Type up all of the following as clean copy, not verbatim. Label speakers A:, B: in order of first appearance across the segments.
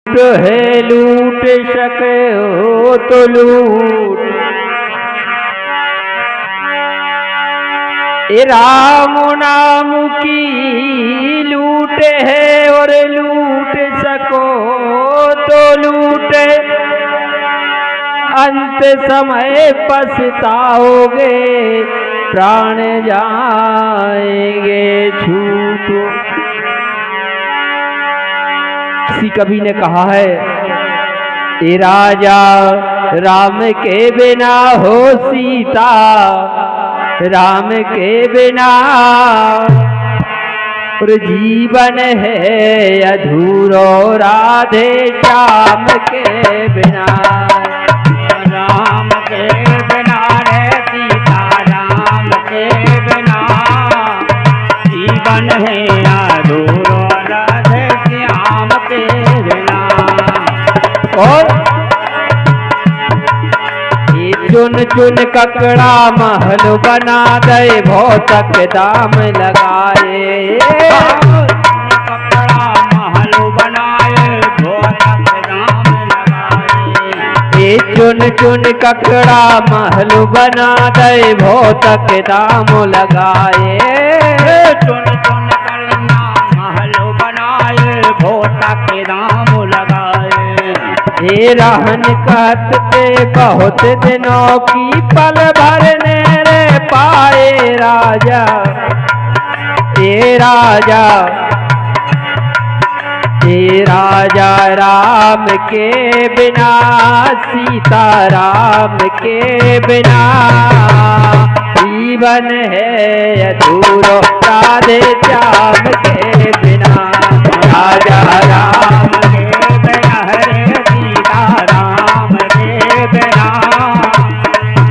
A: है लूट सके हो तो लूट, राम नाम की लूट है और लूट सको तो लूट, अंत समय पछताओगे प्राण जाएंगे छूट। किसी कवि ने कहा है, ए राजा राम के बिना हो सीता, राम के बिना और जीवन है अधूरो, राधे श्याम के बिना।
B: राम के बिना रे सीता, राम के बिना जीवन है अधूरो, राधे श्याम के बिना।
A: और चुन चुन ककड़ा महल बना दे, भौतक दाम लगाए।
B: ककड़ा महल बनाए, भौतक दाम लगाए।
A: चुन चुन ककड़ा महल बना दे, भौतक दाम लगाए।
B: चुन चुन ककड़ा महल बनाए, भौतक दाम लगाए।
A: हे रहन कहते बहुत दिनों की पल भरने रे पाए राजा, हे राजा, हे राजा राम के बिना, सीता राम के बिना जीवन है अधूरो, राधे श्याम के बिना। राजा राम
B: के बिना हरे सीता, राम के बिना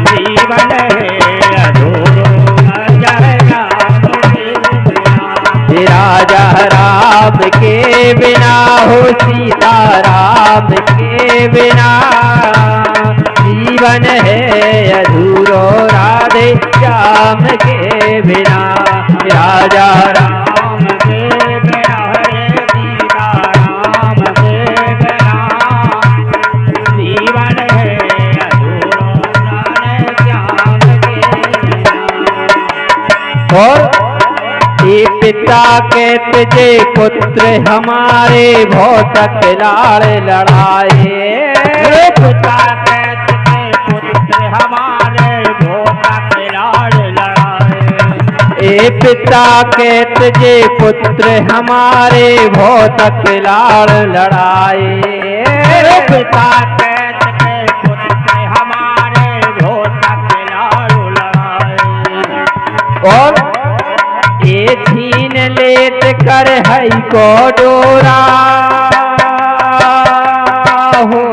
B: जीवन है अधूरो, जय राम के बिना।
A: राजा राम के बिना हो सीता, राम के बिना जीवन है अधूरो, राधे श्याम के बिना। राजा
B: राम के बिना हरे सीता, राम के बिना जीवन है अधूरो, राधे श्याम के बिना।
A: और ये पिता कहते जे पुत्र हमारे, भौतक लाड़ लड़ाए।
B: पिता कहते पुत्र हमारे, भौतक लाड़ लड़ाए।
A: ए पिता कहते जे पुत्र हमारे, भौतक लाड़ लड़ाए।
B: पिता कहते पुत्र हमारे, भौतक लाड़ लड़ाए।
A: और ये छीन लेत कर हई को डोरा हो,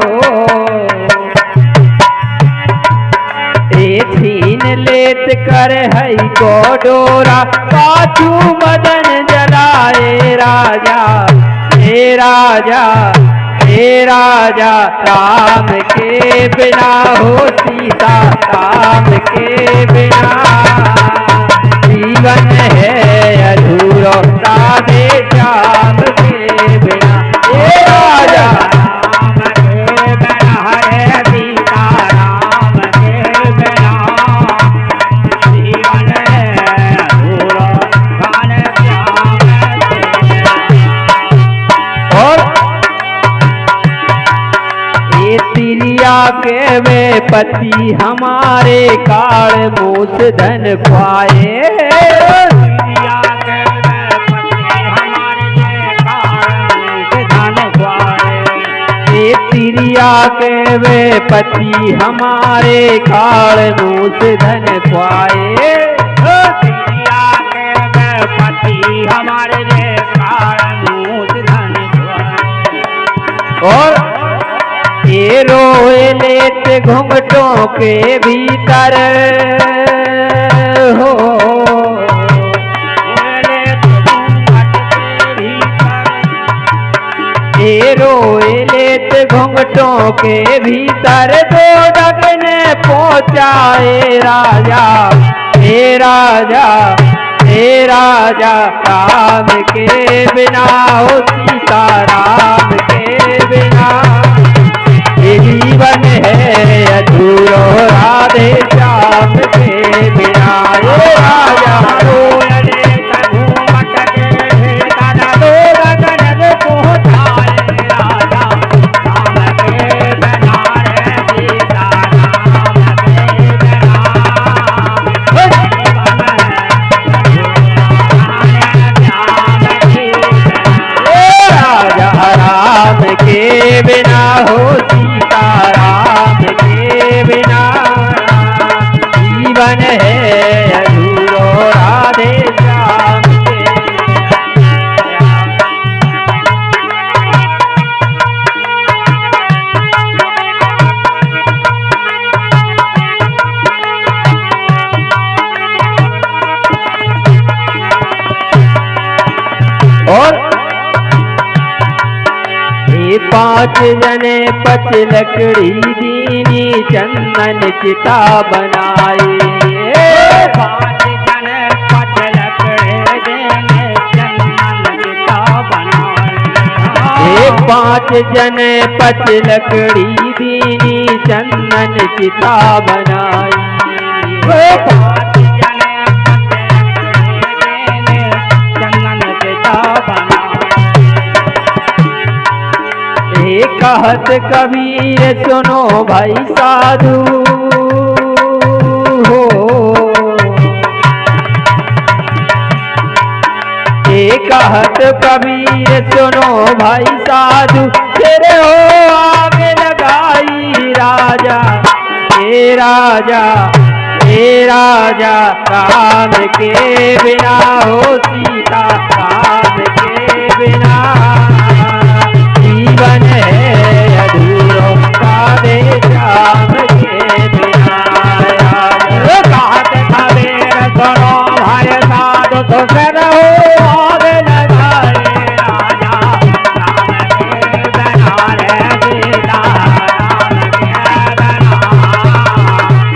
A: ये छीन लेत कर हई को डोरा, पाछू मदन जलाए राजा, हे राजा, हे राजा राम के बिना हो सीता, राम के बिना जीवन है अधूरो, राधे श्याम के बिना। हे राजा
B: राम के बिना हरे सीता, राम के बिना जीवन है अधूरो, राधे श्याम के बिना।
A: और ये तिरिया के वे पति हमारे, काल मूस धन खुआए। तिरिया के वे पति हमारे, काल मूस धन खुआए।
B: तिरिया के वे पति हमारे, काल मूस धन खुआए।
A: और ये रोए लेते घुंघटों के भीतर हो, ये रोए लेते घुंघटों के भीतर, दो डगने पहुँचाए राजा, हे राजा, हे राजा राम के बिना हो सीता, राम के बिना पांच जने पच लकड़ी दीनी चंदन चिता बनाए।
B: पांच जन पच लकड़ी देने चंदन चिता बनाए।
A: पांच जने पच लकड़ी दीनी चंदन चिता बनाई।
B: पांच जने पच लकड़ी देने चंदन चिता बनाए।
A: कहत कबीर सुनो भाई साधु हो, कहत कबीर सुनो भाई साधु, फिर हो आग लगाई राजा हे राजा हे राजा, राम के बिना हो सीता राम के बिना जीवन है अधूरो, राधे श्याम के बिना।
B: कहत कबीर सुनो भाई साधु, तो फिर हो आग लगाए राजा, राम के बिना रे सीता राम के बिना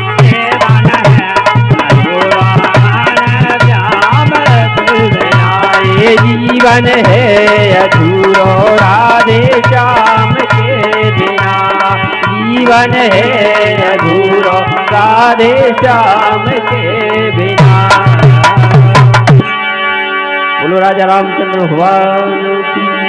B: जीवन है अधूरा, श्याम के बिना।
A: ये जीवन है अधूरो, राधे श्याम के बिना जीवन है अधूरो, राधे श्याम के बिना। बोलो राजा रामचंद्र भगवान